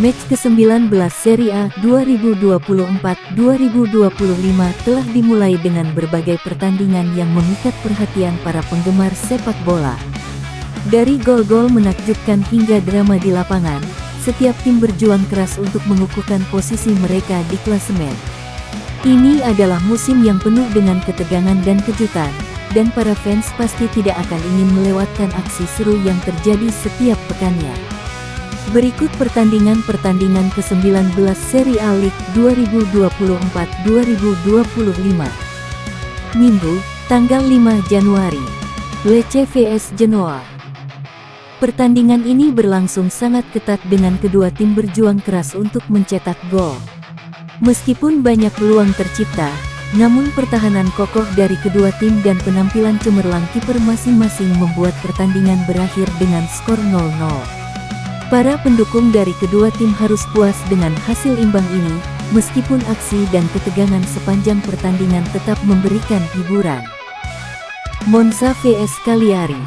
Match ke-19 Serie A 2024-2025 telah dimulai dengan berbagai pertandingan yang memikat perhatian para penggemar sepak bola. Dari gol-gol menakjubkan hingga drama di lapangan, setiap tim berjuang keras untuk mengukuhkan posisi mereka di klasemen. Ini adalah musim yang penuh dengan ketegangan dan kejutan, dan para fans pasti tidak akan ingin melewatkan aksi seru yang terjadi setiap pekannya. Berikut pertandingan ke-19 Serie A League 2024-2025. Minggu, tanggal 5 Januari. Lecce vs Genoa. Pertandingan ini berlangsung sangat ketat dengan kedua tim berjuang keras untuk mencetak gol. Meskipun banyak peluang tercipta, namun pertahanan kokoh dari kedua tim dan penampilan cemerlang kiper masing-masing membuat pertandingan berakhir dengan skor 0-0. Para pendukung dari kedua tim harus puas dengan hasil imbang ini, meskipun aksi dan ketegangan sepanjang pertandingan tetap memberikan hiburan. Monza vs Cagliari.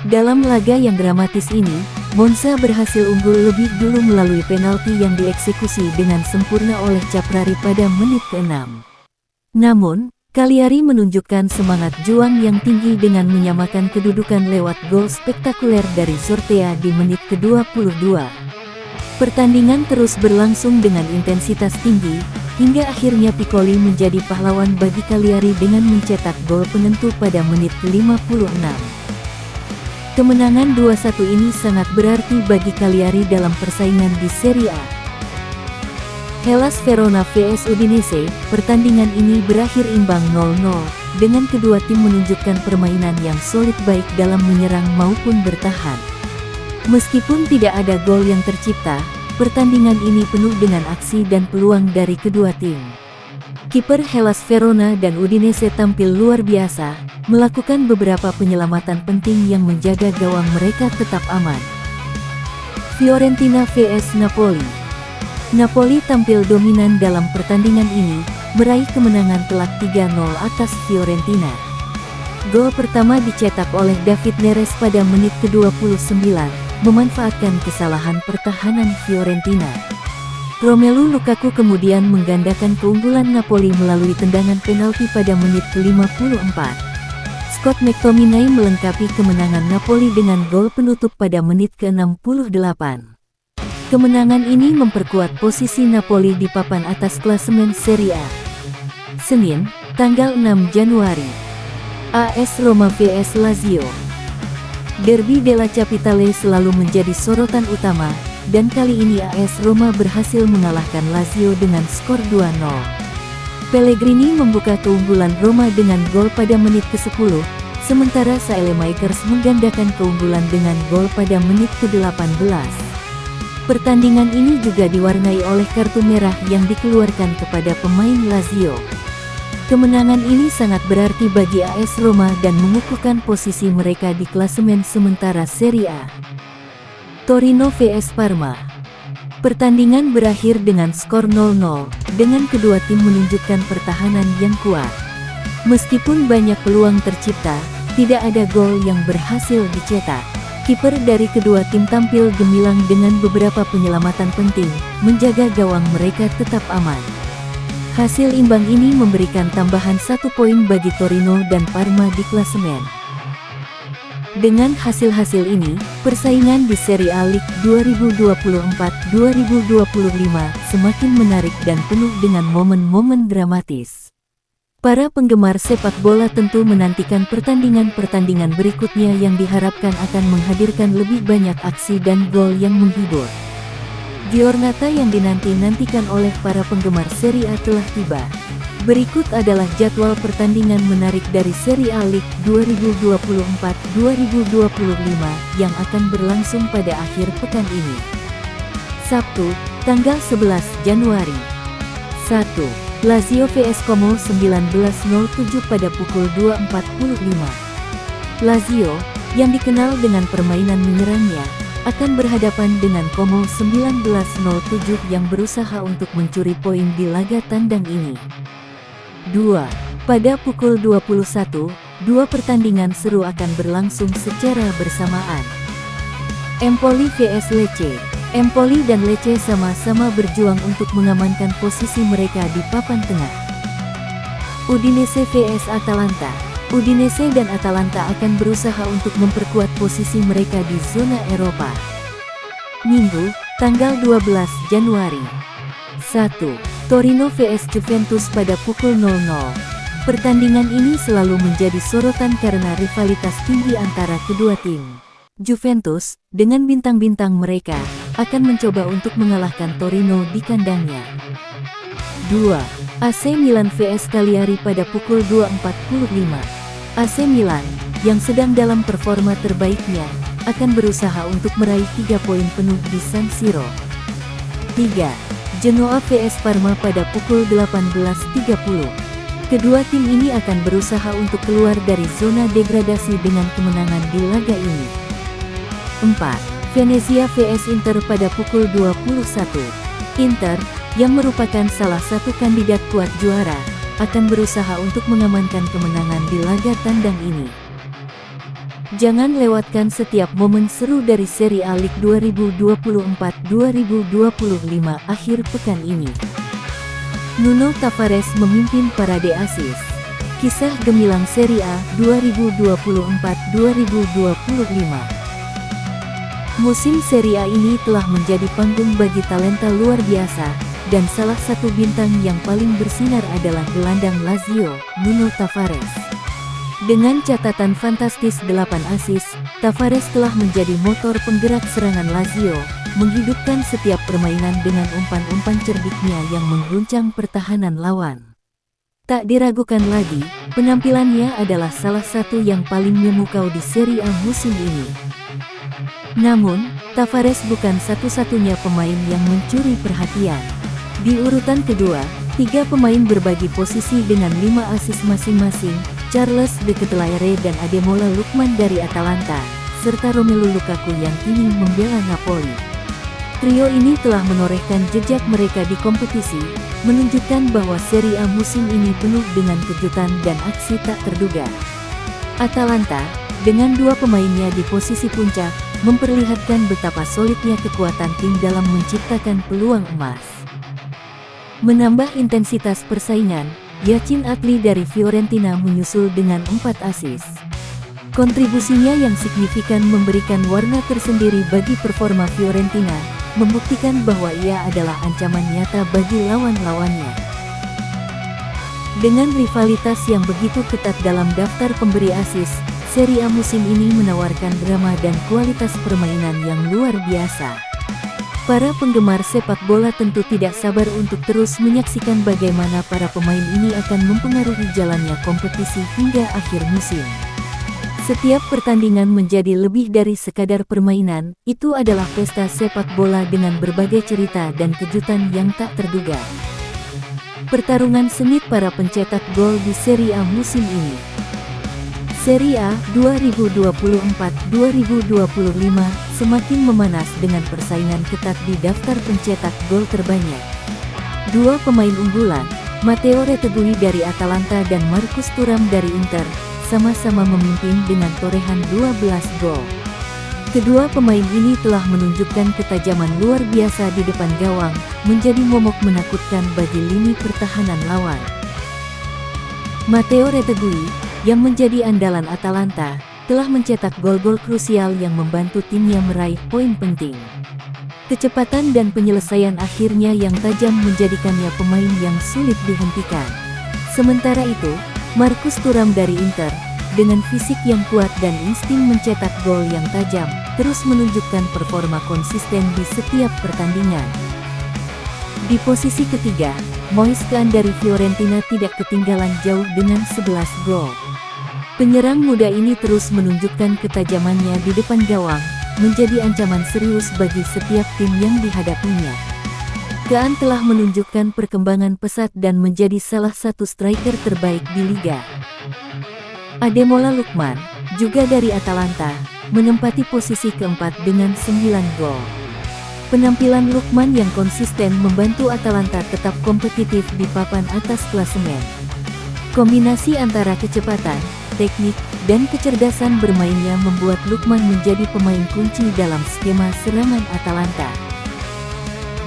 Dalam laga yang dramatis ini, Monza berhasil unggul lebih dulu melalui penalti yang dieksekusi dengan sempurna oleh Caprari pada menit ke-6. Namun, Cagliari menunjukkan semangat juang yang tinggi dengan menyamakan kedudukan lewat gol spektakuler dari Zortea di menit ke-22. Pertandingan terus berlangsung dengan intensitas tinggi, hingga akhirnya Piccoli menjadi pahlawan bagi Cagliari dengan mencetak gol penentu pada menit ke-56. Kemenangan 2-1 ini sangat berarti bagi Cagliari dalam persaingan di Serie A. Hellas Verona vs Udinese, pertandingan ini berakhir imbang 0-0, dengan kedua tim menunjukkan permainan yang solid baik dalam menyerang maupun bertahan. Meskipun tidak ada gol yang tercipta, pertandingan ini penuh dengan aksi dan peluang dari kedua tim. Kiper Hellas Verona dan Udinese tampil luar biasa, melakukan beberapa penyelamatan penting yang menjaga gawang mereka tetap aman. Fiorentina vs Napoli. Napoli tampil dominan dalam pertandingan ini, meraih kemenangan telak 3-0 atas Fiorentina. Gol pertama dicetak oleh David Neres pada menit ke-29, memanfaatkan kesalahan pertahanan Fiorentina. Romelu Lukaku kemudian menggandakan keunggulan Napoli melalui tendangan penalti pada menit ke-54. Scott McTominay melengkapi kemenangan Napoli dengan gol penutup pada menit ke-68. Kemenangan ini memperkuat posisi Napoli di papan atas klasemen Serie A. Senin, tanggal 6 Januari. AS Roma vs Lazio. Derby della Capitale selalu menjadi sorotan utama, dan kali ini AS Roma berhasil mengalahkan Lazio dengan skor 2-0. Pellegrini membuka keunggulan Roma dengan gol pada menit ke-10, sementara Saelemaekers menggandakan keunggulan dengan gol pada menit ke-18. Pertandingan ini juga diwarnai oleh kartu merah yang dikeluarkan kepada pemain Lazio. Kemenangan ini sangat berarti bagi AS Roma dan mengukuhkan posisi mereka di klasemen sementara Serie A. Torino vs Parma. Pertandingan berakhir dengan skor 0-0, dengan kedua tim menunjukkan pertahanan yang kuat. Meskipun banyak peluang tercipta, tidak ada gol yang berhasil dicetak. Kiper dari kedua tim tampil gemilang dengan beberapa penyelamatan penting, menjaga gawang mereka tetap aman. Hasil imbang ini memberikan tambahan 1 poin bagi Torino dan Parma di klasemen. Dengan hasil-hasil ini, persaingan di Serie A League 2024-2025 semakin menarik dan penuh dengan momen-momen dramatis. Para penggemar sepak bola tentu menantikan pertandingan-pertandingan berikutnya yang diharapkan akan menghadirkan lebih banyak aksi dan gol yang menghibur. Giornata yang dinanti-nantikan oleh para penggemar Serie A telah tiba. Berikut adalah jadwal pertandingan menarik dari Serie A League 2024-2025 yang akan berlangsung pada akhir pekan ini. Sabtu, tanggal 11 Januari. 1. Lazio vs Como 19.07 pada pukul 2.45. Lazio, yang dikenal dengan permainan menyerangnya, akan berhadapan dengan Como 19.07 yang berusaha untuk mencuri poin di laga tandang ini. 2. Pada pukul 21, dua pertandingan seru akan berlangsung secara bersamaan. Empoli vs Lecce. Empoli dan Lecce sama-sama berjuang untuk mengamankan posisi mereka di papan tengah. Udinese vs Atalanta. Udinese dan Atalanta akan berusaha untuk memperkuat posisi mereka di zona Eropa. Minggu, tanggal 12 Januari. 1. Torino vs Juventus pada pukul 00. Pertandingan ini selalu menjadi sorotan karena rivalitas tinggi antara kedua tim. Juventus, dengan bintang-bintang mereka, akan mencoba untuk mengalahkan Torino di kandangnya. 2. AC Milan vs Cagliari pada pukul 2.45. AC Milan, yang sedang dalam performa terbaiknya, akan berusaha untuk meraih 3 poin penuh di San Siro. 3. Genoa vs Parma pada pukul 18.30. Kedua tim ini akan berusaha untuk keluar dari zona degradasi dengan kemenangan di laga ini. 4. Venezia vs Inter pada pukul 21. Inter, yang merupakan salah satu kandidat kuat juara, akan berusaha untuk mengamankan kemenangan di laga tandang ini. Jangan lewatkan setiap momen seru dari Serie A League 2024-2025 akhir pekan ini. Nuno Tavares memimpin parade assist. Kisah gemilang Serie A 2024-2025. Musim Serie A ini telah menjadi panggung bagi talenta luar biasa, dan salah satu bintang yang paling bersinar adalah gelandang Lazio, Nuno Tavares. Dengan catatan fantastis 8 assist, Tavares telah menjadi motor penggerak serangan Lazio, menghidupkan setiap permainan dengan umpan-umpan cerdiknya yang mengguncang pertahanan lawan. Tak diragukan lagi, penampilannya adalah salah satu yang paling memukau di Serie A musim ini. Namun, Tavares bukan satu-satunya pemain yang mencuri perhatian. Di urutan kedua, 3 pemain berbagi posisi dengan 5 assist masing-masing, Charles De Ketelaere dan Ademola Lookman dari Atalanta, serta Romelu Lukaku yang kini membela Napoli. Trio ini telah menorehkan jejak mereka di kompetisi, menunjukkan bahwa Serie A musim ini penuh dengan kejutan dan aksi tak terduga. Atalanta, dengan 2 pemainnya di posisi puncak, memperlihatkan betapa solidnya kekuatan tim dalam menciptakan peluang emas. Menambah intensitas persaingan, Yacine Adli dari Fiorentina menyusul dengan 4 assist. Kontribusinya yang signifikan memberikan warna tersendiri bagi performa Fiorentina, membuktikan bahwa ia adalah ancaman nyata bagi lawan-lawannya. Dengan rivalitas yang begitu ketat dalam daftar pemberi assist, Serie A musim ini menawarkan drama dan kualitas permainan yang luar biasa. Para penggemar sepak bola tentu tidak sabar untuk terus menyaksikan bagaimana para pemain ini akan mempengaruhi jalannya kompetisi hingga akhir musim. Setiap pertandingan menjadi lebih dari sekadar permainan, itu adalah pesta sepak bola dengan berbagai cerita dan kejutan yang tak terduga. Pertarungan sengit para pencetak gol di Serie A musim ini. Serie A 2024-2025 semakin memanas dengan persaingan ketat di daftar pencetak gol terbanyak. 2 pemain unggulan, Matteo Retegui dari Atalanta dan Marcus Thuram dari Inter, sama-sama memimpin dengan torehan 12 gol. Kedua pemain ini telah menunjukkan ketajaman luar biasa di depan gawang, menjadi momok menakutkan bagi lini pertahanan lawan. Matteo Retegui, yang menjadi andalan Atalanta, telah mencetak gol-gol krusial yang membantu timnya meraih poin penting. Kecepatan dan penyelesaian akhirnya yang tajam menjadikannya pemain yang sulit dihentikan. Sementara itu, Marcus Thuram dari Inter, dengan fisik yang kuat dan insting mencetak gol yang tajam, terus menunjukkan performa konsisten di setiap pertandingan. Di posisi ketiga, Moise Kean dari Fiorentina tidak ketinggalan jauh dengan 11 gol. Penyerang muda ini terus menunjukkan ketajamannya di depan gawang, menjadi ancaman serius bagi setiap tim yang dihadapinya. Kean telah menunjukkan perkembangan pesat dan menjadi salah satu striker terbaik di liga. Ademola Lookman, juga dari Atalanta, menempati posisi keempat dengan 9 gol. Penampilan Lookman yang konsisten membantu Atalanta tetap kompetitif di papan atas klasemen. Kombinasi antara kecepatan, teknik, dan kecerdasan bermainnya membuat Lookman menjadi pemain kunci dalam skema serangan Atalanta.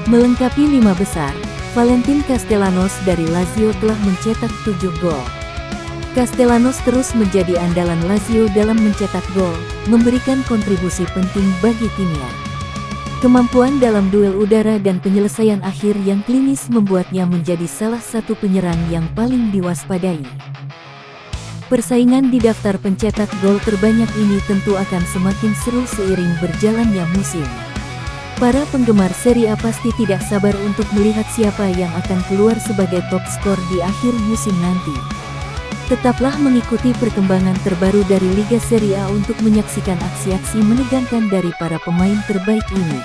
Melengkapi 5 besar, Valentin Castellanos dari Lazio telah mencetak 7 gol. Castellanos terus menjadi andalan Lazio dalam mencetak gol, memberikan kontribusi penting bagi timnya. Kemampuan dalam duel udara dan penyelesaian akhir yang klinis membuatnya menjadi salah satu penyerang yang paling diwaspadai. Persaingan di daftar pencetak gol terbanyak ini tentu akan semakin seru seiring berjalannya musim. Para penggemar Serie A pasti tidak sabar untuk melihat siapa yang akan keluar sebagai top skor di akhir musim nanti. Tetaplah mengikuti perkembangan terbaru dari Liga Serie A untuk menyaksikan aksi-aksi menegangkan dari para pemain terbaik ini.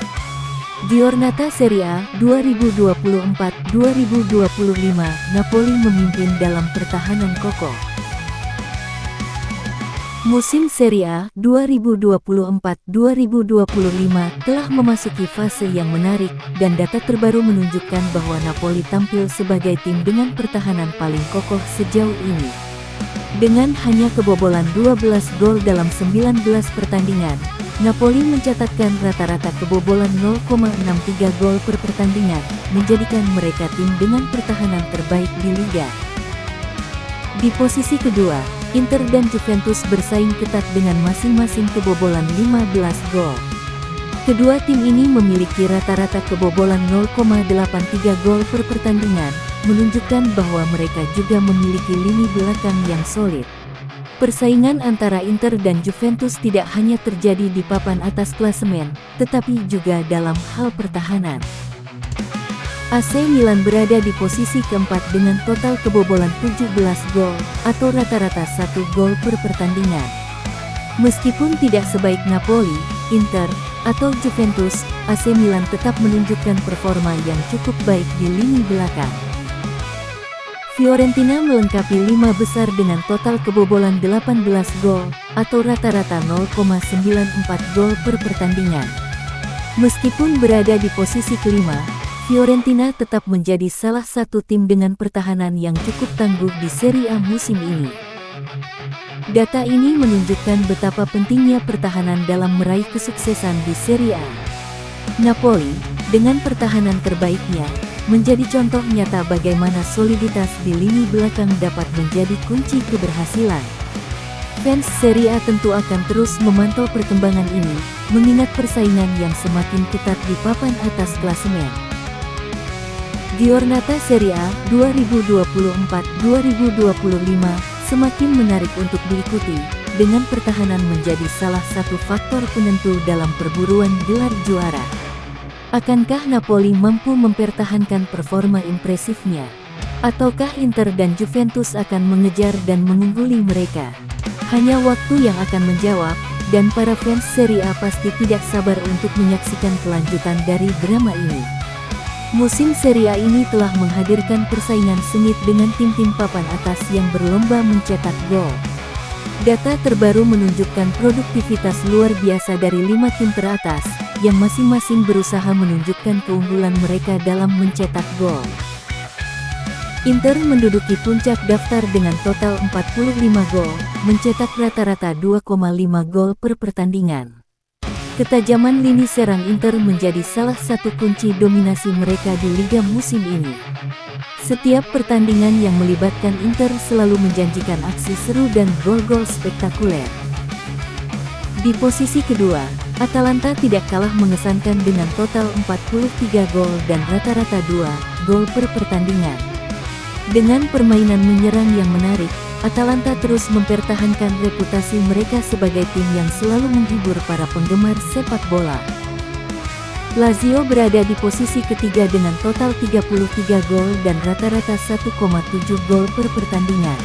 Giornata Serie A 2024-2025, Napoli memimpin dalam pertahanan kokoh. Musim Serie A 2024-2025 telah memasuki fase yang menarik, dan data terbaru menunjukkan bahwa Napoli tampil sebagai tim dengan pertahanan paling kokoh sejauh ini. Dengan hanya kebobolan 12 gol dalam 19 pertandingan, Napoli mencatatkan rata-rata kebobolan 0,63 gol per pertandingan, menjadikan mereka tim dengan pertahanan terbaik di liga. Di posisi kedua, Inter dan Juventus bersaing ketat dengan masing-masing kebobolan 15 gol. Kedua tim ini memiliki rata-rata kebobolan 0,83 gol per pertandingan, menunjukkan bahwa mereka juga memiliki lini belakang yang solid. Persaingan antara Inter dan Juventus tidak hanya terjadi di papan atas klasemen, tetapi juga dalam hal pertahanan. AC Milan berada di posisi keempat dengan total kebobolan 17 gol, atau rata-rata 1 gol per pertandingan. Meskipun tidak sebaik Napoli, Inter, atau Juventus, AC Milan tetap menunjukkan performa yang cukup baik di lini belakang. Fiorentina melengkapi 5 besar dengan total kebobolan 18 gol, atau rata-rata 0,94 gol per pertandingan. Meskipun berada di posisi kelima, Fiorentina tetap menjadi salah satu tim dengan pertahanan yang cukup tangguh di Serie A musim ini. Data ini menunjukkan betapa pentingnya pertahanan dalam meraih kesuksesan di Serie A. Napoli, dengan pertahanan terbaiknya, menjadi contoh nyata bagaimana soliditas di lini belakang dapat menjadi kunci keberhasilan. Fans Serie A tentu akan terus memantau perkembangan ini, mengingat persaingan yang semakin ketat di papan atas klasemen. Giornata Serie A 2024-2025 semakin menarik untuk diikuti, dengan pertahanan menjadi salah satu faktor penentu dalam perburuan gelar juara. Akankah Napoli mampu mempertahankan performa impresifnya? Ataukah Inter dan Juventus akan mengejar dan mengungguli mereka? Hanya waktu yang akan menjawab, dan para fans Serie A pasti tidak sabar untuk menyaksikan kelanjutan dari drama ini. Musim Serie A ini telah menghadirkan persaingan sengit dengan tim-tim papan atas yang berlomba mencetak gol. Data terbaru menunjukkan produktivitas luar biasa dari 5 tim teratas, yang masing-masing berusaha menunjukkan keunggulan mereka dalam mencetak gol. Inter menduduki puncak daftar dengan total 45 gol, mencetak rata-rata 2,5 gol per pertandingan. Ketajaman lini serang Inter menjadi salah satu kunci dominasi mereka di liga musim ini. Setiap pertandingan yang melibatkan Inter selalu menjanjikan aksi seru dan gol-gol spektakuler. Di posisi kedua, Atalanta tidak kalah mengesankan dengan total 43 gol dan rata-rata 2 gol per pertandingan. Dengan permainan menyerang yang menarik, Atalanta terus mempertahankan reputasi mereka sebagai tim yang selalu menghibur para penggemar sepak bola. Lazio berada di posisi ketiga dengan total 33 gol dan rata-rata 1,7 gol per pertandingan.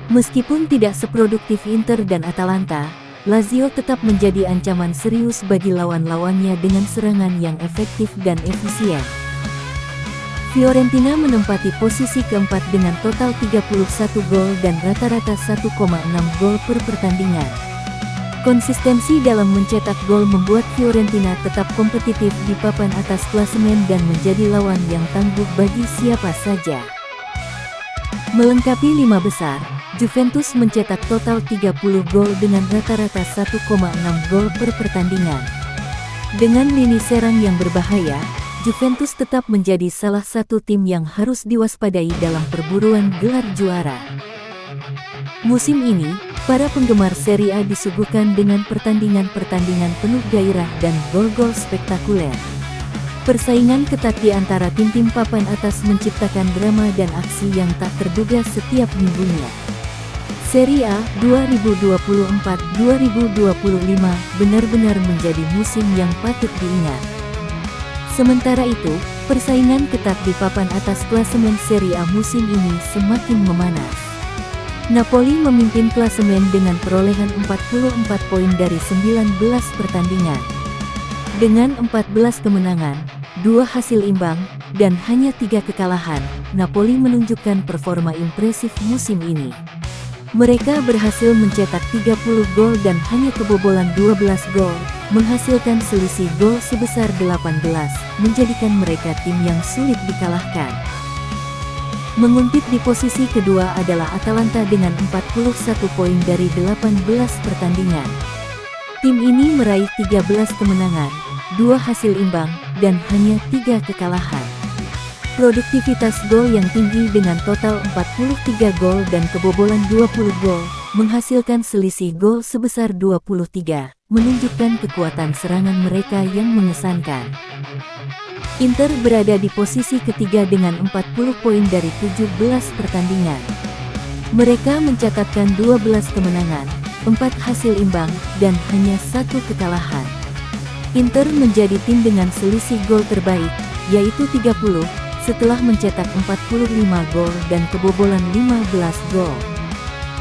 Meskipun tidak seproduktif Inter dan Atalanta, Lazio tetap menjadi ancaman serius bagi lawan-lawannya dengan serangan yang efektif dan efisien. Fiorentina menempati posisi keempat dengan total 31 gol dan rata-rata 1,6 gol per pertandingan. Konsistensi dalam mencetak gol membuat Fiorentina tetap kompetitif di papan atas klasemen dan menjadi lawan yang tangguh bagi siapa saja. Melengkapi 5 besar, Juventus mencetak total 30 gol dengan rata-rata 1,6 gol per pertandingan. Dengan lini serang yang berbahaya, Juventus tetap menjadi salah satu tim yang harus diwaspadai dalam perburuan gelar juara. Musim ini, para penggemar Serie A disuguhkan dengan pertandingan-pertandingan penuh gairah dan gol-gol spektakuler. Persaingan ketat di antara tim-tim papan atas menciptakan drama dan aksi yang tak terduga setiap minggunya. Serie A 2024-2025 benar-benar menjadi musim yang patut diingat. Sementara itu, persaingan ketat di papan atas klasemen Serie A musim ini semakin memanas. Napoli memimpin klasemen dengan perolehan 44 poin dari 19 pertandingan. Dengan 14 kemenangan, 2 hasil imbang, dan hanya 3 kekalahan, Napoli menunjukkan performa impresif musim ini. Mereka berhasil mencetak 30 gol dan hanya kebobolan 12 gol, menghasilkan selisih gol sebesar 18, menjadikan mereka tim yang sulit dikalahkan. Menguntit di posisi kedua adalah Atalanta dengan 41 poin dari 18 pertandingan. Tim ini meraih 13 kemenangan, 2 hasil imbang, dan hanya 3 kekalahan. Produktivitas gol yang tinggi dengan total 43 gol dan kebobolan 20 gol, menghasilkan selisih gol sebesar 23, menunjukkan kekuatan serangan mereka yang mengesankan. Inter berada di posisi ketiga dengan 40 poin dari 17 pertandingan. Mereka mencatatkan 12 kemenangan, 4 hasil imbang, dan hanya 1 kekalahan. Inter menjadi tim dengan selisih gol terbaik, yaitu 30, setelah mencetak 45 gol dan kebobolan 15 gol.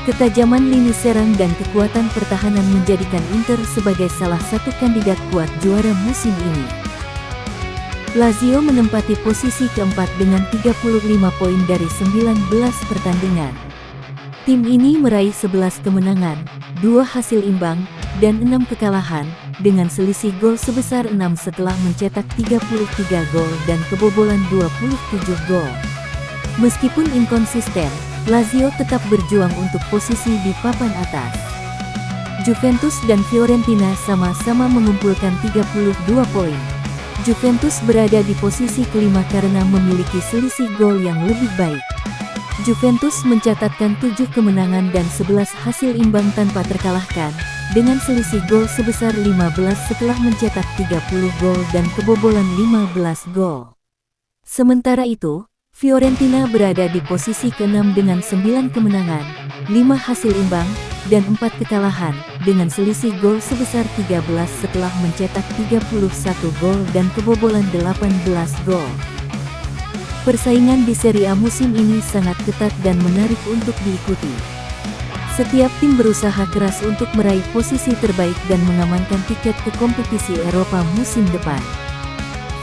Ketajaman lini serang dan kekuatan pertahanan menjadikan Inter sebagai salah satu kandidat kuat juara musim ini. Lazio menempati posisi keempat dengan 35 poin dari 19 pertandingan. Tim ini meraih 11 kemenangan, 2 hasil imbang, dan 6 kekalahan, dengan selisih gol sebesar 6 setelah mencetak 33 gol dan kebobolan 27 gol. Meskipun inkonsisten, Lazio tetap berjuang untuk posisi di papan atas. Juventus dan Fiorentina sama-sama mengumpulkan 32 poin. Juventus berada di posisi kelima karena memiliki selisih gol yang lebih baik. Juventus mencatatkan 7 kemenangan dan 11 hasil imbang tanpa terkalahkan, dengan selisih gol sebesar 15 setelah mencetak 30 gol dan kebobolan 15 gol. Sementara itu, Fiorentina berada di posisi ke-6 dengan 9 kemenangan, 5 hasil imbang, dan 4 kekalahan, dengan selisih gol sebesar 13 setelah mencetak 31 gol dan kebobolan 18 gol. Persaingan di Serie A musim ini sangat ketat dan menarik untuk diikuti. Setiap tim berusaha keras untuk meraih posisi terbaik dan mengamankan tiket ke kompetisi Eropa musim depan.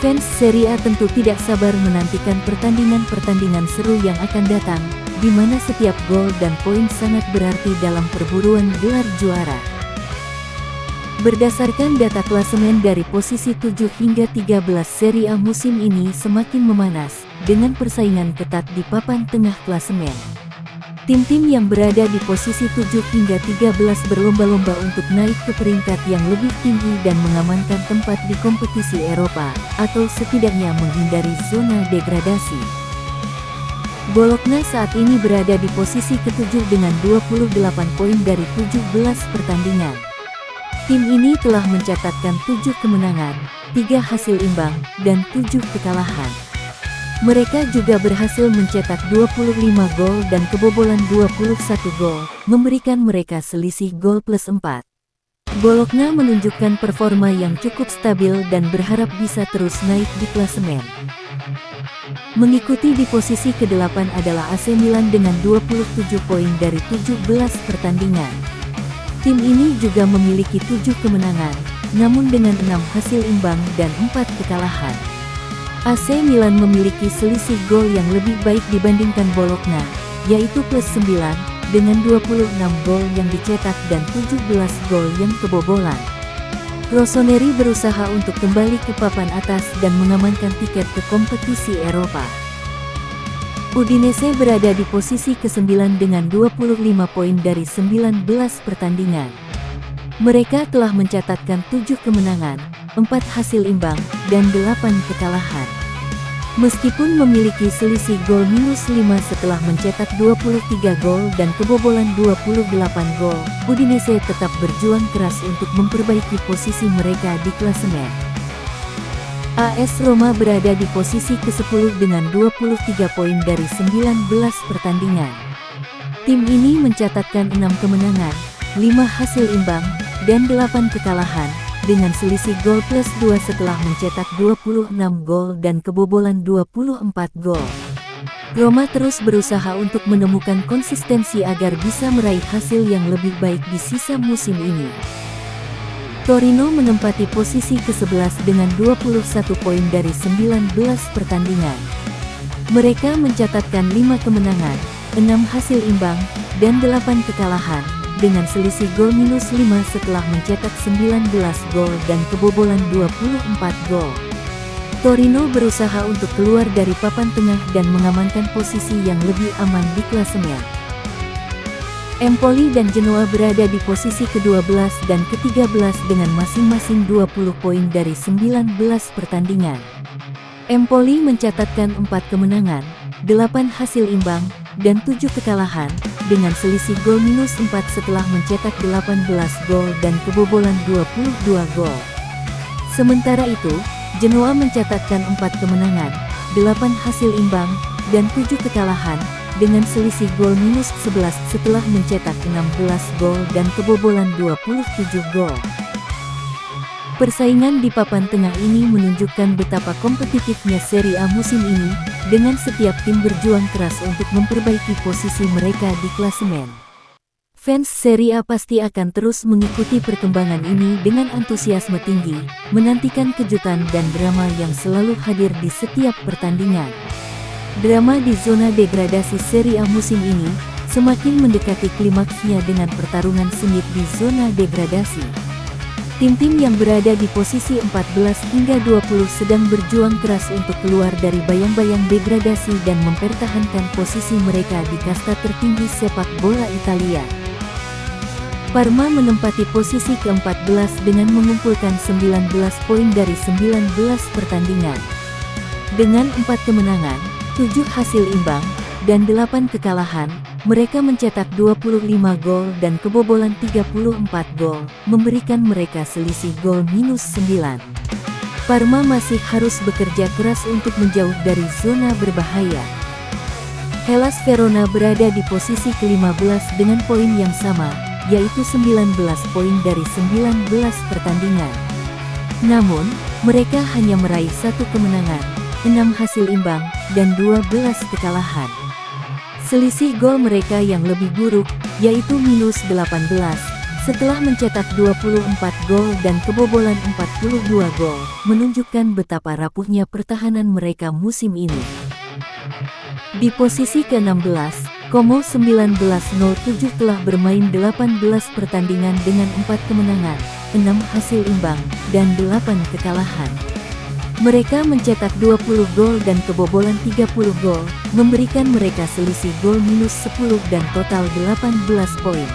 Fans Serie A tentu tidak sabar menantikan pertandingan-pertandingan seru yang akan datang, di mana setiap gol dan poin sangat berarti dalam perburuan gelar juara. Berdasarkan data klasemen dari posisi 7 hingga 13 Serie A musim ini semakin memanas, dengan persaingan ketat di papan tengah klasemen. Tim-tim yang berada di posisi 7 hingga 13 berlomba-lomba untuk naik ke peringkat yang lebih tinggi dan mengamankan tempat di kompetisi Eropa, atau setidaknya menghindari zona degradasi. Bologna saat ini berada di posisi ke-7 dengan 28 poin dari 17 pertandingan. Tim ini telah mencatatkan 7 kemenangan, 3 hasil imbang, dan 7 kekalahan. Mereka juga berhasil mencetak 25 gol dan kebobolan 21 gol, memberikan mereka selisih gol plus 4. Bologna menunjukkan performa yang cukup stabil dan berharap bisa terus naik di klasemen. Mengikuti di posisi ke-8 adalah AC Milan dengan 27 poin dari 17 pertandingan. Tim ini juga memiliki 7 kemenangan, namun dengan 6 hasil imbang dan 4 kekalahan. AC Milan memiliki selisih gol yang lebih baik dibandingkan Bologna, yaitu plus 9, dengan 26 gol yang dicetak dan 17 gol yang kebobolan. Rossoneri berusaha untuk kembali ke papan atas dan mengamankan tiket ke kompetisi Eropa. Udinese berada di posisi ke-9 dengan 25 poin dari 19 pertandingan. Mereka telah mencatatkan 7 kemenangan, 4 hasil imbang, dan 8 kekalahan. Meskipun memiliki selisih gol minus 5 setelah mencetak 23 gol dan kebobolan 28 gol, Udinese tetap berjuang keras untuk memperbaiki posisi mereka di klasemen. AS Roma berada di posisi ke-10 dengan 23 poin dari 19 pertandingan. Tim ini mencatatkan 6 kemenangan, 5 hasil imbang, dan 8 kekalahan, dengan selisih gol plus 2 setelah mencetak 26 gol dan kebobolan 24 gol. Roma terus berusaha untuk menemukan konsistensi agar bisa meraih hasil yang lebih baik di sisa musim ini. Torino menempati posisi ke-11 dengan 21 poin dari 19 pertandingan. Mereka mencatatkan 5 kemenangan, 6 hasil imbang, dan 8 kekalahan, dengan selisih gol minus 5 setelah mencetak 19 gol dan kebobolan 24 gol. Torino berusaha untuk keluar dari papan tengah dan mengamankan posisi yang lebih aman di klasemen. Empoli dan Genoa berada di posisi ke-12 dan ke-13 dengan masing-masing 20 poin dari 19 pertandingan. Empoli mencatatkan 4 kemenangan, 8 hasil imbang, dan 7 kekalahan, dengan selisih gol minus 4 setelah mencetak 18 gol dan kebobolan 22 gol. Sementara itu, Genoa mencatatkan 4 kemenangan, 8 hasil imbang, dan 7 kekalahan, dengan selisih gol minus 11 setelah mencetak 16 gol dan kebobolan 27 gol. Persaingan di papan tengah ini menunjukkan betapa kompetitifnya Serie A musim ini, dengan setiap tim berjuang keras untuk memperbaiki posisi mereka di klasemen. Fans Serie A pasti akan terus mengikuti perkembangan ini dengan antusiasme tinggi, menantikan kejutan dan drama yang selalu hadir di setiap pertandingan. Drama di zona degradasi Serie A musim ini semakin mendekati klimaksnya dengan pertarungan sengit di zona degradasi. Tim-tim yang berada di posisi 14 hingga 20 sedang berjuang keras untuk keluar dari bayang-bayang degradasi dan mempertahankan posisi mereka di kasta tertinggi sepak bola Italia. Parma menempati posisi ke-14 dengan mengumpulkan 19 poin dari 19 pertandingan. Dengan 4 kemenangan, 7 hasil imbang, dan 8 kekalahan, mereka mencetak 25 gol dan kebobolan 34 gol, memberikan mereka selisih gol minus 9. Parma masih harus bekerja keras untuk menjauh dari zona berbahaya. Hellas Verona berada di posisi ke-15 dengan poin yang sama, yaitu 19 poin dari 19 pertandingan. Namun, mereka hanya meraih 1 kemenangan, 6 hasil imbang, dan 12 kekalahan. Selisih gol mereka yang lebih buruk, yaitu minus 18, setelah mencetak 24 gol dan kebobolan 42 gol, menunjukkan betapa rapuhnya pertahanan mereka musim ini. Di posisi ke-16, Como 1907 telah bermain 18 pertandingan dengan 4 kemenangan, 6 hasil imbang, dan 8 kekalahan. Mereka mencetak 20 gol dan kebobolan 30 gol, memberikan mereka selisih gol minus 10 dan total 18 poin.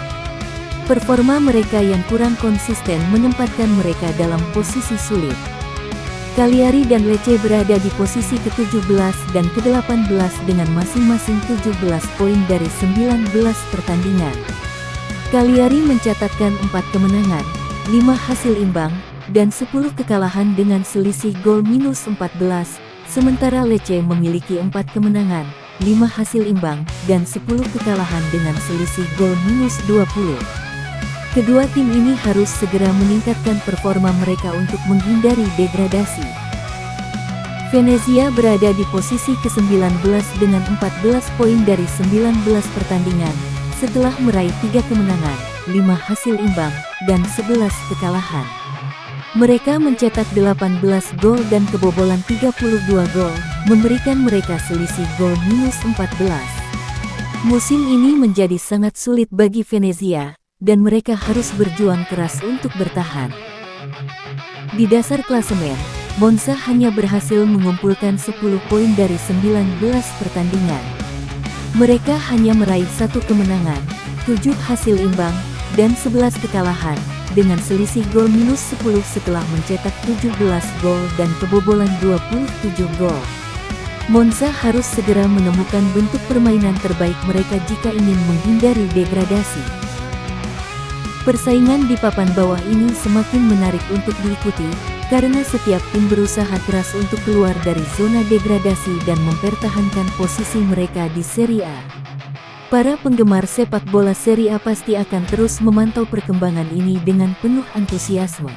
Performa mereka yang kurang konsisten menempatkan mereka dalam posisi sulit. Cagliari dan Lecce berada di posisi ke-17 dan ke-18 dengan masing-masing 17 poin dari 19 pertandingan. Cagliari mencatatkan 4 kemenangan, 5 hasil imbang, dan 10 kekalahan dengan selisih gol minus 14, sementara Lecce memiliki 4 kemenangan, 5 hasil imbang, dan 10 kekalahan dengan selisih gol minus 20. Kedua tim ini harus segera meningkatkan performa mereka untuk menghindari degradasi. Venezia berada di posisi ke-19 dengan 14 poin dari 19 pertandingan, setelah meraih 3 kemenangan, 5 hasil imbang, dan 11 kekalahan. Mereka mencetak 18 gol dan kebobolan 32 gol, memberikan mereka selisih gol minus 14. Musim ini menjadi sangat sulit bagi Venezia, dan mereka harus berjuang keras untuk bertahan. Di dasar klasemen, Monza hanya berhasil mengumpulkan 10 poin dari 19 pertandingan. Mereka hanya meraih 1 kemenangan, 7 hasil imbang, dan 11 kekalahan, dengan selisih gol -10 setelah mencetak 17 gol dan kebobolan 27 gol. Monza harus segera menemukan bentuk permainan terbaik mereka jika ingin menghindari degradasi. Persaingan di papan bawah ini semakin menarik untuk diikuti, karena setiap tim berusaha keras untuk keluar dari zona degradasi dan mempertahankan posisi mereka di Serie A. Para penggemar sepak bola Serie A pasti akan terus memantau perkembangan ini dengan penuh antusiasme.